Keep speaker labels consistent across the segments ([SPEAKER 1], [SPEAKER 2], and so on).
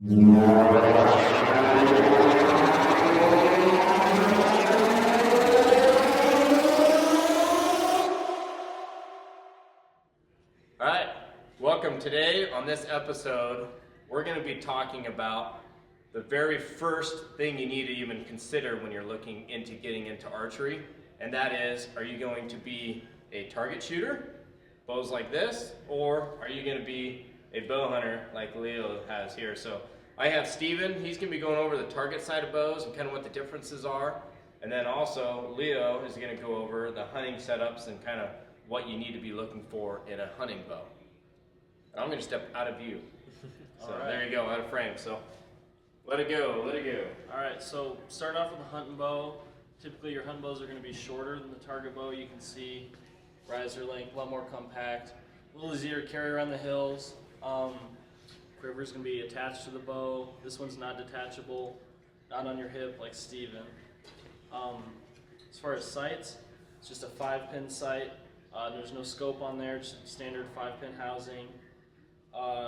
[SPEAKER 1] Alright, welcome. Today on this episode, we're going to be talking about the very first thing you need to even consider when you're looking into getting into archery, and that is, are you going to be a target shooter, bows like this, or are you going to be a bow hunter like Leo has here? So I have Steven, he's going to be going over the target side of bows and kind of what the differences are, and then also Leo is going to go over the hunting setups and kind of what you need to be looking for in a hunting bow. And I'm going to step out of view. So right. There you go, out of frame. So let it go, let it go.
[SPEAKER 2] Alright, so start off with a hunting bow. Typically your hunting bows are going to be shorter than the target bow. You can see riser length, a lot more compact, a little easier to carry around the hills. Quiver is going to be attached to the bow. This one's not detachable, not on your hip like Steven. As far as sights, it's just a 5-pin sight. There's no scope on there, just standard 5-pin housing.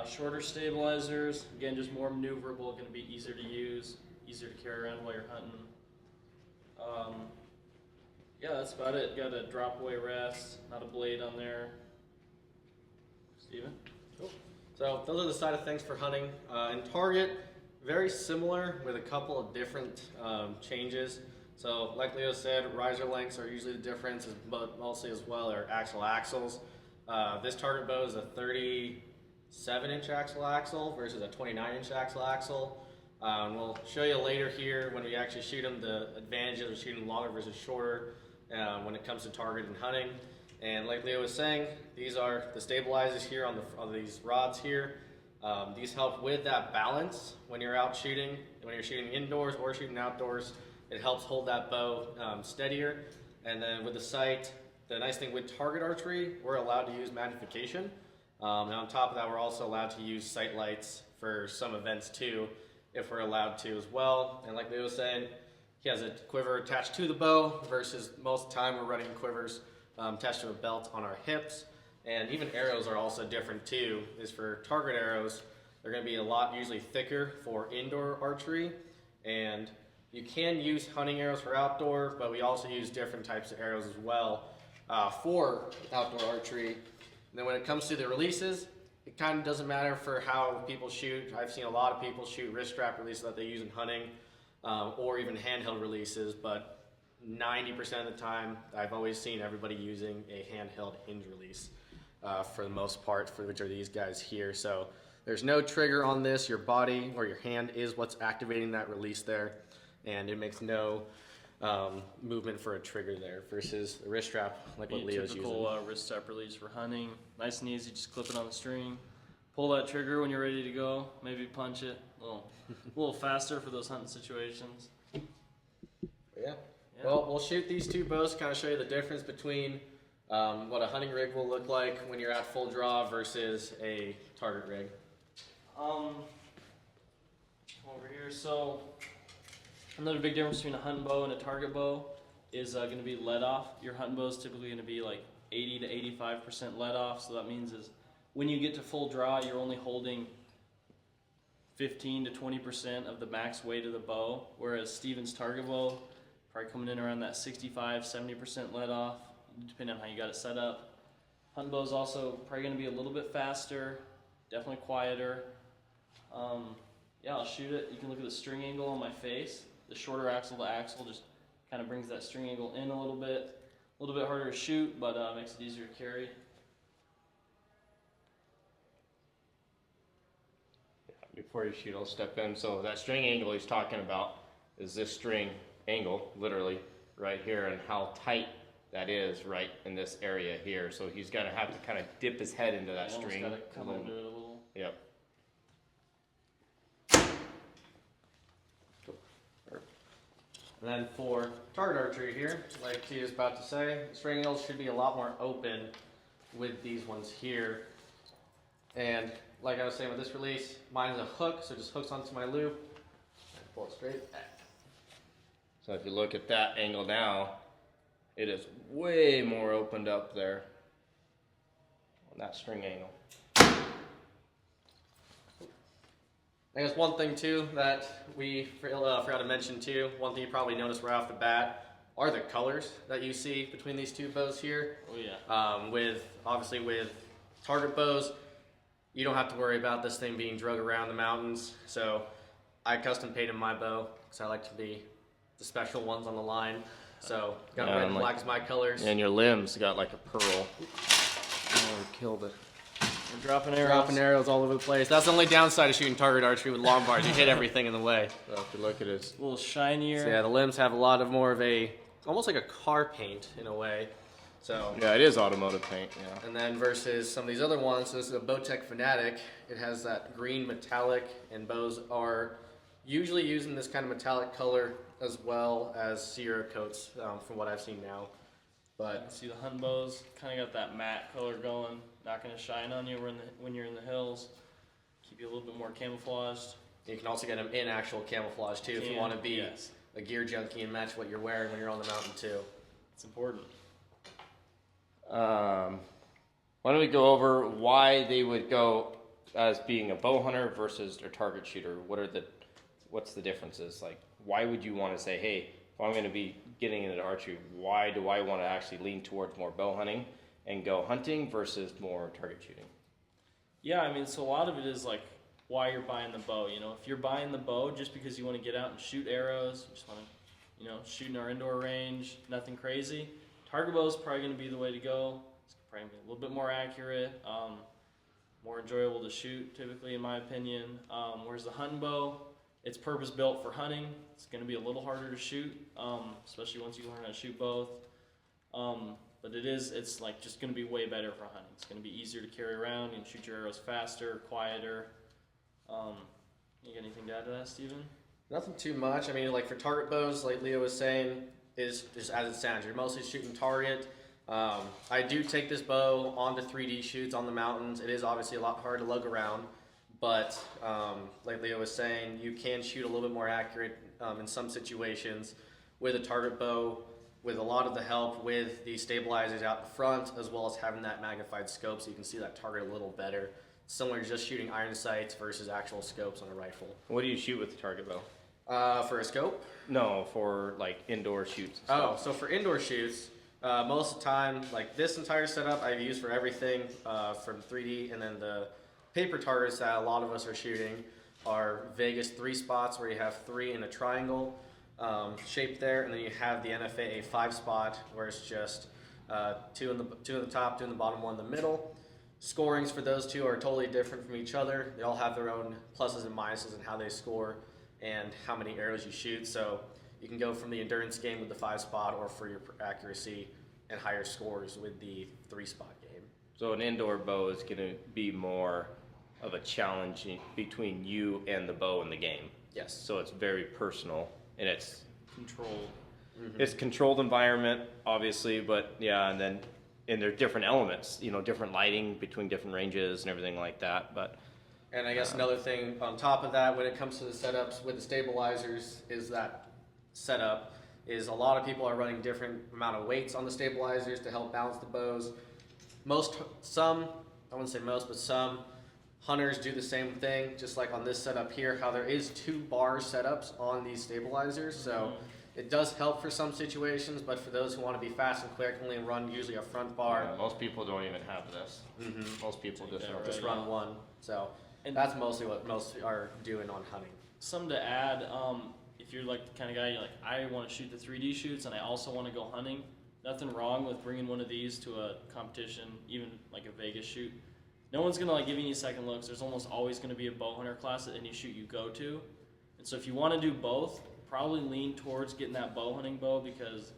[SPEAKER 2] Shorter stabilizers, again just more maneuverable, going to be easier to use, easier to carry around while you're hunting. Yeah, that's about it. Got a drop away rest, not a blade on there. Steven?
[SPEAKER 3] Cool. So those are the side of things for hunting. In target, very similar with a couple of different changes. So like Leo said, riser lengths are usually the difference, but mostly as well are axles. This target bow is a 37-inch axle versus a 29-inch axle. And we'll show you later here when we actually shoot them the advantages of shooting longer versus shorter when it comes to target and hunting. And like Leo was saying, these are the stabilizers here on these rods here. These help with that balance when you're out shooting, when you're shooting indoors or shooting outdoors. It helps hold that bow steadier. And then with the sight, the nice thing with target archery, we're allowed to use magnification. And on top of that, we're also allowed to use sight lights for some events too, if we're allowed to as well. And like Leo was saying, he has a quiver attached to the bow versus most of the time we're running quivers attached to a belt on our hips. And even arrows are also different too. Is for target arrows, they're going to be a lot usually thicker for indoor archery. And you can use hunting arrows for outdoor, but we also use different types of arrows as well for outdoor archery. And then when it comes to the releases, it kind of doesn't matter for how people shoot. I've seen a lot of people shoot wrist strap releases that they use in hunting or even handheld releases, but 90% of the time I've always seen everybody using a handheld hinge release for the most part, for which are these guys here. So there's no trigger on this. Your body or your hand is what's activating that release there, and it makes no movement for a trigger there versus the wrist strap like what Leo's using.
[SPEAKER 2] Typical wrist strap release for hunting. Nice and easy, just clip it on the string. Pull that trigger when you're ready to go. Maybe punch it a little faster for those hunting situations.
[SPEAKER 3] Yeah. Well, we'll shoot these two bows to kind of show you the difference between what a hunting rig will look like when you're at full draw versus a target rig.
[SPEAKER 2] Over here, so another big difference between a hunting bow and a target bow is going to be let off. Your hunting bow is typically going to be like 80 to 85% let off, so that means is when you get to full draw, you're only holding 15 to 20% of the max weight of the bow, whereas Steven's target bow probably coming in around that 65-70% let off, depending on how you got it set up. Hunting bow is also probably going to be a little bit faster, definitely quieter. Yeah, I'll shoot it. You can look at the string angle on my face. The shorter axle to axle just kind of brings that string angle in a little bit harder to shoot, but makes it easier to carry.
[SPEAKER 1] Before you shoot, I'll step in. So that string angle he's talking about is this string angle, literally, right here, and how tight that is right in this area here. So he's going to have to kind of dip his head into that string.
[SPEAKER 2] Got to come under it a little.
[SPEAKER 1] Yep.
[SPEAKER 3] And then for target archery here, like T is about to say, string angles should be a lot more open with these ones here. And like I was saying with this release, mine is a hook, so it just hooks onto my loop and pull it straight back.
[SPEAKER 1] So if you look at that angle now, it is way more opened up there on that string angle.
[SPEAKER 3] I guess one thing too that we forgot to mention too, one thing you probably noticed right off the bat are the colors that you see between these two bows here.
[SPEAKER 2] Oh yeah.
[SPEAKER 3] Obviously with target bows, you don't have to worry about this thing being drug around the mountains. So I custom painted my bow because I like to be the special ones on the line. So got red and black as my colors.
[SPEAKER 1] And your limbs got like a pearl. Oh, killed it.
[SPEAKER 2] We're dropping arrows.
[SPEAKER 3] Dropping arrows all over the place. That's the only downside of shooting target archery with long bars. You hit everything in the way.
[SPEAKER 1] So if you look at it,
[SPEAKER 2] A little shinier.
[SPEAKER 3] So yeah, the limbs have a lot of more of a, almost like a car paint in a way. So
[SPEAKER 1] yeah, it is automotive paint. Yeah.
[SPEAKER 3] and then versus some of these other ones, so this is a Bowtech Fanatic. It has that green metallic, and bows are usually using this kind of metallic color as well as Sierra coats, from what I've seen now. But
[SPEAKER 2] See the hunting bows, kind of got that matte color going. Not going to shine on you when you're in the hills. Keep you a little bit more camouflaged.
[SPEAKER 3] you can also get them in actual camouflage too if you want to be a gear junkie and match what you're wearing when you're on the mountain too.
[SPEAKER 2] It's important.
[SPEAKER 1] Why don't we go over why they would go as being a bow hunter versus a target shooter? What's the differences? Like, why would you want to say, hey, if I'm going to be getting into archery, why do I want to actually lean towards more bow hunting and go hunting versus more target shooting?
[SPEAKER 2] Yeah, I mean, so a lot of it is like why you're buying the bow. You know, if you're buying the bow just because you want to get out and shoot arrows, you just want to, shoot in our indoor range, nothing crazy, target bow is probably going to be the way to go. It's probably gonna be a little bit more accurate, more enjoyable to shoot, typically, in my opinion. Whereas the hunting bow, it's purpose built for hunting. It's going to be a little harder to shoot, especially once you learn how to shoot both. But it's like just going to be way better for hunting. It's going to be easier to carry around. You can shoot your arrows faster, quieter. You got anything to add to that, Steven?
[SPEAKER 3] Nothing too much. I mean, like for target bows, like Leo was saying, is just as it sounds. You're mostly shooting target. I do take this bow onto 3D shoots on the mountains. It is obviously a lot harder to lug around, but like Leo was saying, you can shoot a little bit more accurate in some situations with a target bow, with a lot of the help with the stabilizers out in front, as well as having that magnified scope so you can see that target a little better. Similar to just shooting iron sights versus actual scopes on a rifle.
[SPEAKER 1] What do you shoot with the target bow?
[SPEAKER 3] For a scope?
[SPEAKER 1] No, for like indoor shoots. And
[SPEAKER 3] Oh,
[SPEAKER 1] stuff.
[SPEAKER 3] so for indoor shoots, most of the time, like this entire setup I've used for everything from 3D, and then the paper targets that a lot of us are shooting are Vegas 3 spots where you have 3 in a triangle shape there, and then you have the NFA 5 spot where it's just 2 in the top, 2 in the bottom, 1 in the middle. Scorings for those two are totally different from each other. They all have their own pluses and minuses in how they score and how many arrows you shoot. So you can go from the endurance game with the 5 spot, or for your accuracy and higher scores with the 3 spot game.
[SPEAKER 1] So an indoor bow is going to be more of a challenge between you and the bow in the game.
[SPEAKER 3] Yes.
[SPEAKER 1] So it's very personal, and it's
[SPEAKER 2] Controlled.
[SPEAKER 1] It's controlled environment, obviously, but yeah, and there are different elements, different lighting between different ranges and everything like that. But
[SPEAKER 3] And I guess another thing on top of that, when it comes to the setups with the stabilizers, is that setup is a lot of people are running different amount of weights on the stabilizers to help balance the bows. Some, I wouldn't say most, but some hunters do the same thing, just like on this setup here, how there is 2 bar setups on these stabilizers. So it does help for some situations, but for those who want to be fast and quick, only run usually a front bar.
[SPEAKER 1] yeah, most people don't even have this. Most people just
[SPEAKER 2] that
[SPEAKER 1] run
[SPEAKER 2] right.
[SPEAKER 3] Just run one. So
[SPEAKER 2] And
[SPEAKER 3] that's mostly what most are doing on hunting.
[SPEAKER 2] Something to add, if you're like the kind of guy, you're like, I want to shoot the 3D shoots and I also want to go hunting, nothing wrong with bringing one of these to a competition, even like a Vegas shoot. No one's going to like giving you second looks. There's almost always going to be a bow hunter class at any shoot you go to. And so if you want to do both, probably lean towards getting that bow hunting bow, because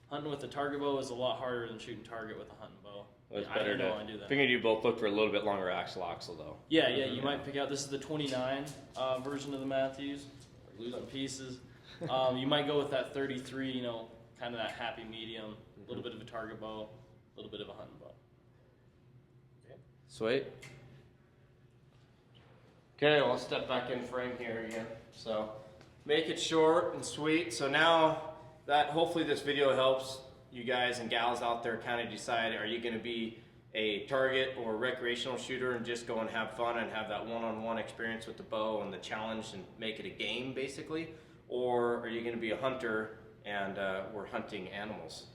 [SPEAKER 2] hunting with a target bow is a lot harder than shooting target with a hunting bow.
[SPEAKER 1] Well, it's
[SPEAKER 2] I
[SPEAKER 1] better
[SPEAKER 2] know
[SPEAKER 1] to.
[SPEAKER 2] I do that.
[SPEAKER 1] Figured you both look for a little bit longer axle though.
[SPEAKER 2] Yeah, you might pick out, this is the 29 version of the Matthews, or losing pieces. You might go with that 33, kind of that happy medium, a little bit of a target bow, a little bit of a hunting bow.
[SPEAKER 1] Sweet. Okay, I'll step back in frame here again. So make it short and sweet. So now that hopefully this video helps you guys and gals out there kind of decide, are you going to be a target or recreational shooter and just go and have fun and have that one-on-one experience with the bow and the challenge and make it a game basically? Or are you going to be a hunter and we're hunting animals?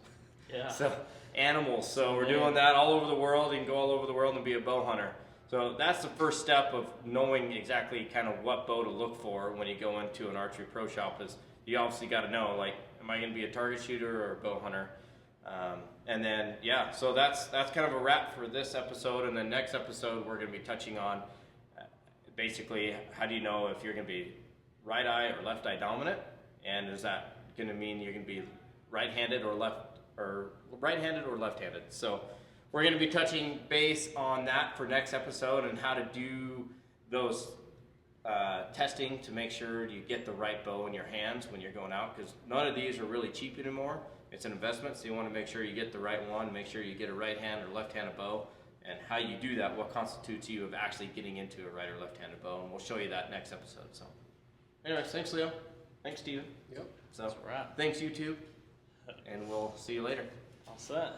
[SPEAKER 2] Yeah.
[SPEAKER 1] So animals. So we're doing that all over the world. You can go all over the world and be a bow hunter. So that's the first step of knowing exactly kind of what bow to look for when you go into an archery pro shop. Is you obviously got to know, like, am I going to be a target shooter or a bow hunter? And then, yeah, so that's kind of a wrap for this episode. And then next episode, we're going to be touching on basically how do you know if you're going to be right eye or left eye dominant, and is that going to mean you're going to be right-handed or left-handed? So we're going to be touching base on that for next episode and how to do those testing to make sure you get the right bow in your hands when you're going out, because none of these are really cheap anymore. It's an investment, so you want to make sure you get the right one, make sure you get a right-hand or left-handed bow, and how you do that, what constitutes you of actually getting into a right or left-handed bow, and we'll show you that next episode. So anyways, thanks Leo, thanks Steven.
[SPEAKER 3] Yep.
[SPEAKER 1] So
[SPEAKER 2] That's a wrap.
[SPEAKER 1] thanks YouTube, and we'll see you later.
[SPEAKER 2] All set.